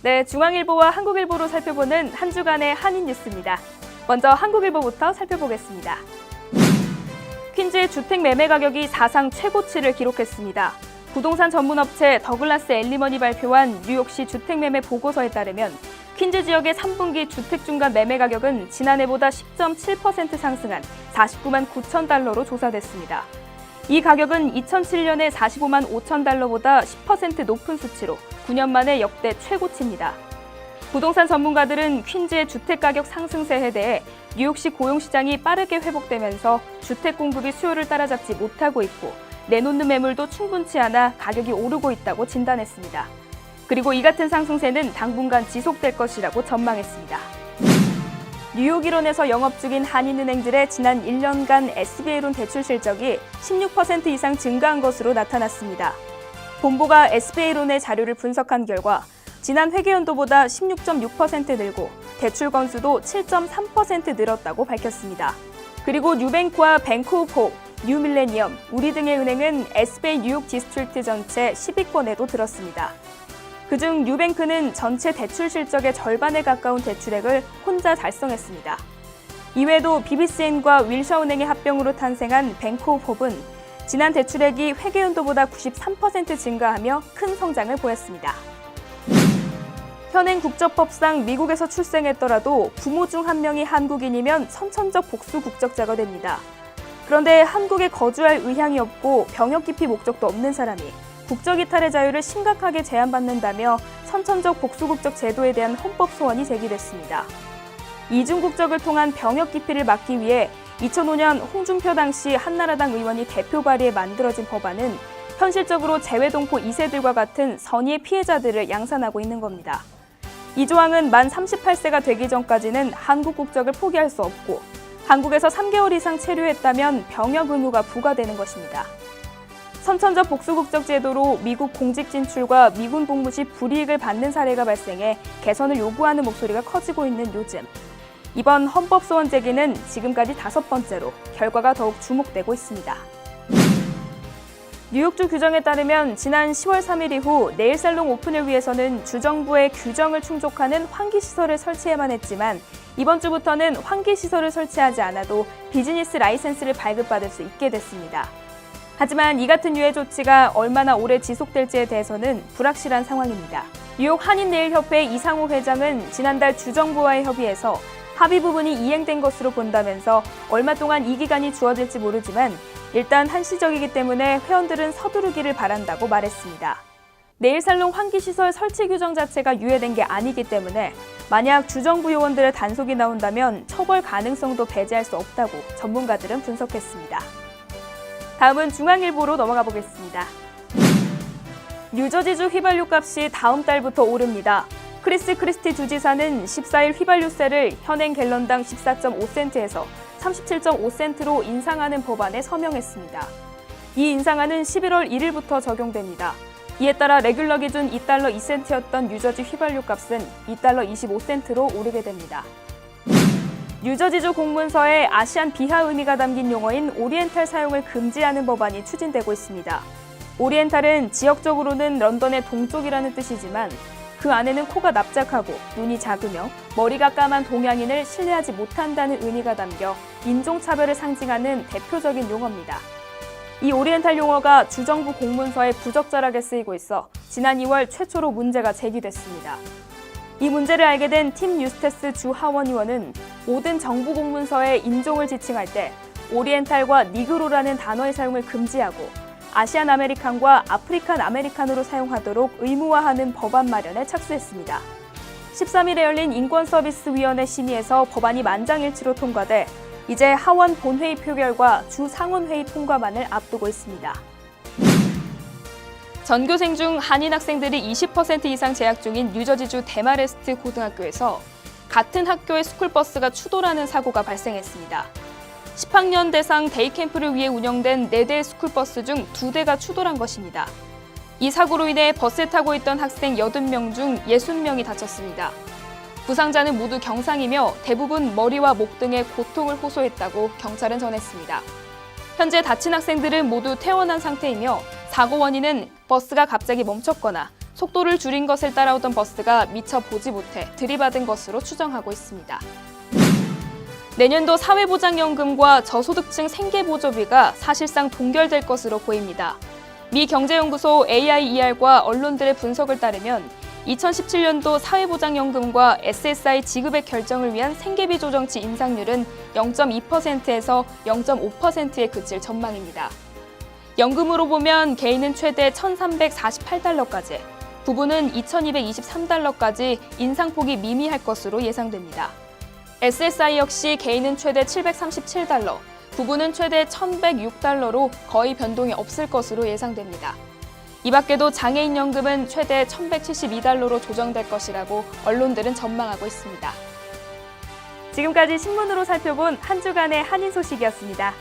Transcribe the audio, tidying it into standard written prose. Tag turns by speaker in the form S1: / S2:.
S1: 네, 중앙일보와 한국일보로 살펴보는 한 주간의 한인 뉴스입니다. 먼저 한국일보부터 살펴보겠습니다. 퀸즈의 주택 매매 가격이 사상 최고치를 기록했습니다. 부동산 전문업체 더글라스 엘리먼이 발표한 뉴욕시 주택 매매 보고서에 따르면 퀸즈 지역의 3분기 주택 중간 매매 가격은 지난해보다 10.7% 상승한 49만 9천 달러로 조사됐습니다. 이 가격은 2007년에 45만 5천 달러보다 10% 높은 수치로 9년 만에 역대 최고치입니다. 부동산 전문가들은 퀸즈의 주택가격 상승세에 대해 뉴욕시 고용시장이 빠르게 회복되면서 주택 공급이 수요를 따라잡지 못하고 있고 내놓는 매물도 충분치 않아 가격이 오르고 있다고 진단했습니다. 그리고 이 같은 상승세는 당분간 지속될 것이라고 전망했습니다. 뉴욕 일원에서 영업 중인 한인은행들의 지난 1년간 SBA론 대출 실적이 16% 이상 증가한 것으로 나타났습니다. 본부가 SBA론의 자료를 분석한 결과 지난 회계연도보다 16.6% 늘고 대출 건수도 7.3% 늘었다고 밝혔습니다. 그리고 뉴뱅크와 뱅크 오브 호프, 뉴밀레니엄, 우리 등의 은행은 SBA 뉴욕 디스트릭트 전체 10위권에도 들었습니다. 그중 뉴뱅크는 전체 대출 실적의 절반에 가까운 대출액을 혼자 달성했습니다. 이외에도 BBCN과 윌셔은행의 합병으로 탄생한 뱅크 오브 호프는 지난 대출액이 회계연도보다 93% 증가하며 큰 성장을 보였습니다. 현행 국적법상 미국에서 출생했더라도 부모 중 한 명이 한국인이면 선천적 복수 국적자가 됩니다. 그런데 한국에 거주할 의향이 없고 병역 기피 목적도 없는 사람이 국적 이탈의 자유를 심각하게 제한받는다며 선천적 복수 국적 제도에 대한 헌법 소원이 제기됐습니다. 이중 국적을 통한 병역 기피를 막기 위해 2005년 홍준표 당시 한나라당 의원이 대표 발의해 만들어진 법안은 현실적으로 재외동포 2세들과 같은 선의의 피해자들을 양산하고 있는 겁니다. 이 조항은 만 38세가 되기 전까지는 한국 국적을 포기할 수 없고 한국에서 3개월 이상 체류했다면 병역 의무가 부과되는 것입니다. 선천적 복수 국적 제도로 미국 공직 진출과 미군 복무 시 불이익을 받는 사례가 발생해 개선을 요구하는 목소리가 커지고 있는 요즘. 이번 헌법 소원 제기는 지금까지 5번째로 결과가 더욱 주목되고 있습니다. 뉴욕주 규정에 따르면 지난 10월 3일 이후 네일살롱 오픈을 위해서는 주정부의 규정을 충족하는 환기시설을 설치해야만 했지만 이번 주부터는 환기시설을 설치하지 않아도 비즈니스 라이센스를 발급받을 수 있게 됐습니다. 하지만 이 같은 유예 조치가 얼마나 오래 지속될지에 대해서는 불확실한 상황입니다. 뉴욕 한인네일협회 이상호 회장은 지난달 주정부와의 협의에서 합의 부분이 이행된 것으로 본다면서 얼마 동안 이 기간이 주어질지 모르지만 일단 한시적이기 때문에 회원들은 서두르기를 바란다고 말했습니다. 네일살롱 환기시설 설치 규정 자체가 유예된 게 아니기 때문에 만약 주정부 요원들의 단속이 나온다면 처벌 가능성도 배제할 수 없다고 전문가들은 분석했습니다. 다음은 중앙일보로 넘어가 보겠습니다. 뉴저지주 휘발유 값이 다음 달부터 오릅니다. 크리스 크리스티 주지사는 14일 휘발유세를 현행 갤런당 14.5센트에서 37.5센트로 인상하는 법안에 서명했습니다. 이 인상안은 11월 1일부터 적용됩니다. 이에 따라 레귤러 기준 $2 2센트였던 뉴저지 휘발유 값은 $2 25센트로 오르게 됩니다. 뉴저지주 공문서에 아시안 비하 의미가 담긴 용어인 오리엔탈 사용을 금지하는 법안이 추진되고 있습니다. 오리엔탈은 지역적으로는 런던의 동쪽이라는 뜻이지만 그 안에는 코가 납작하고 눈이 작으며 머리가 까만 동양인을 신뢰하지 못한다는 의미가 담겨 인종차별을 상징하는 대표적인 용어입니다. 이 오리엔탈 용어가 주정부 공문서에 부적절하게 쓰이고 있어 지난 2월 최초로 문제가 제기됐습니다. 이 문제를 알게 된 팀 유스테스 주 하원 의원은 모든 정부 공문서에 인종을 지칭할 때 오리엔탈과 니그로라는 단어의 사용을 금지하고 아시안 아메리칸과 아프리칸 아메리칸으로 사용하도록 의무화하는 법안 마련에 착수했습니다. 13일에 열린 인권서비스위원회 심의에서 법안이 만장일치로 통과돼 이제 하원 본회의 표결과 주 상원회의 통과만을 앞두고 있습니다. 전교생 중 한인 학생들이 20% 이상 재학 중인 뉴저지주 데마레스트 고등학교에서 같은 학교의 스쿨버스가 추돌하는 사고가 발생했습니다. 10학년 대상 데이캠프를 위해 운영된 4대의 스쿨버스 중 2대가 추돌한 것입니다. 이 사고로 인해 버스에 타고 있던 학생 80명 중 60명이 다쳤습니다. 부상자는 모두 경상이며 대부분 머리와 목 등에 고통을 호소했다고 경찰은 전했습니다. 현재 다친 학생들은 모두 퇴원한 상태이며 사고 원인은 버스가 갑자기 멈췄거나 속도를 줄인 것을 따라오던 버스가 미처 보지 못해 들이받은 것으로 추정하고 있습니다. 내년도 사회보장연금과 저소득층 생계보조비가 사실상 동결될 것으로 보입니다. 미 경제연구소 AIER과 언론들의 분석을 따르면 2017년도 사회보장연금과 SSI 지급액 결정을 위한 생계비 조정치 인상률은 0.2%에서 0.5%에 그칠 전망입니다. 연금으로 보면 개인은 최대 1,348달러까지, 부부는 2,223달러까지 인상폭이 미미할 것으로 예상됩니다. SSI 역시 개인은 최대 737달러, 부부는 최대 1,106달러로 거의 변동이 없을 것으로 예상됩니다. 이 밖에도 장애인 연금은 최대 1,172달러로 조정될 것이라고 언론들은 전망하고 있습니다. 지금까지 신문으로 살펴본 한 주간의 한인 소식이었습니다.